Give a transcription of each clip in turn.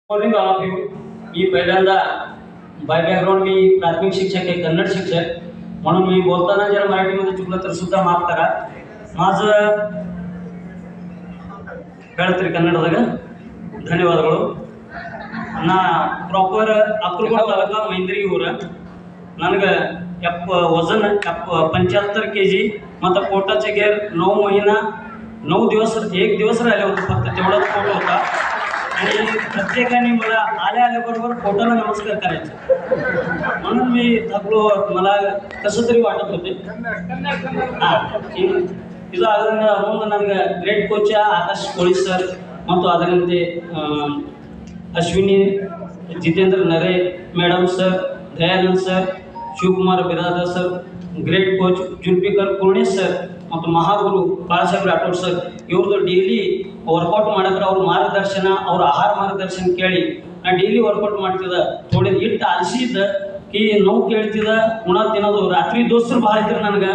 Morning all of you. मी पहिल्यांदा by background मी प्राथमिक शिक्षक आहे, कन्नड शिक्षक म्हणून मी बोलताना जर मराठीमध्ये चुकलं तर सुद्धा माफ करा. माझं ಹೇಳ್ತೀರಿ ಕನ್ನಡದಾಗ ಧನ್ಯವಾದಗಳು. ನಾ ಪ್ರಾಪರ್ ಅಕ್ರಗೋಳ ತಾಲೂಕ ಮೈಂದ್ರಿ ಊರ. ನನಗೆ वजन 75 kg ಮತ್ತು पोटाचे गेर 9 महिना 9 दिवस 1 दिवस राहिले होते, फक्त तेवढाच पोट होता. आणि प्रत्येकाने मला आल्याबरोबर पोटाला नमस्कार करायचे, म्हणून मी थकलो. मला कसं तरी वाटत होते. ಇದು ಅದರಿಂದ ಮುಂದೆ ನನಗೆ ಗ್ರೇಟ್ ಕೋಚ ಆಕಾಶ್ ಕೋಳಿ ಸರ್ ಮತ್ತು ಅದರಂತೆ Ashwini Jitendra Nare madam sir, Dayanand sir, Shivakumar Biradar sir, great coach Zulfikar Purnesh sir ಮತ್ತು ಮಹಾಗುರು ಬಾಳಾಸಾಹೇಬ್ ರಾಠೋಡ್ ಸರ್ ಇವ್ರದ್ದು ಡೈಲಿ ವರ್ಕೌಟ್ ಮಾಡಿದ್ರೆ ಅವ್ರ ಮಾರ್ಗದರ್ಶನ, ಅವ್ರ ಆಹಾರ ಮಾರ್ಗದರ್ಶನ ಕೇಳಿ ನಾ ಡೈಲಿ ವರ್ಕೌಟ್ ಮಾಡ್ತಿದ್ದೆ. ಥೋಡೆ ಇಟ್ಟು ಅಲಸಿದ್ದ ಈ ನೋವು ಕೇಳ್ತಿದ್ದ, ಉಣ ತಿನ್ನೋದು. ರಾತ್ರಿ ದೋಸ್ತರು ಭಾಳ ಇದ್ರು ನನಗೆ.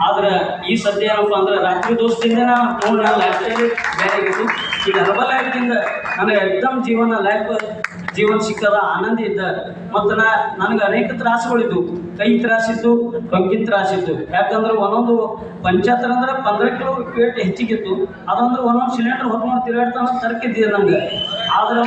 ಆದ್ರೆ ಈ ಸದ್ಯ ಏನಪ್ಪ ಅಂದ್ರೆ ರಾತ್ರಿ ದೋಸ್ತಿಂದ ನೋಡಿ ನನ್ನ ಲೈಫ್ ಸ್ಟೈಲ್ ಬೇರೆ ಆಗಿತ್ತು. ಈಗ ಹರ್ಬಲ್ ಲೈಫ್ದಿಂದ ನನಗೆ ಎಕ್ದಮ್ ಜೀವನ ಸಿಕ್ಕದ, ಆನಂದ ಇದ್ದ. ಮತ್ತು ನನಗೆ ಅನೇಕ ತ್ರಾಸುಗಳಿದ್ದು, ಕೈ ತ್ರಾಸಿತ್ತು, ಕಬ್ಬಿನ ತ್ರಾಸಿತ್ತು. ಯಾಕಂದ್ರೆ ಒಂದೊಂದು ಪಂಚಾಯತ್ ಅಂದ್ರೆ 15 ಕಿಲೋ ವೇಟ್ ಹೆಚ್ಚಿಗಿತ್ತು. ಅದಂದ್ರೆ ಒಂದೊಂದು ಸಿಲಿಂಡರ್ ಹೊತ್ಕೊಂಡು ತಿರುಗಾಡ್ತಾನೆ ತರಕಿದ್ದಿದೆ ನನಗೆ. ಆದ್ರೆ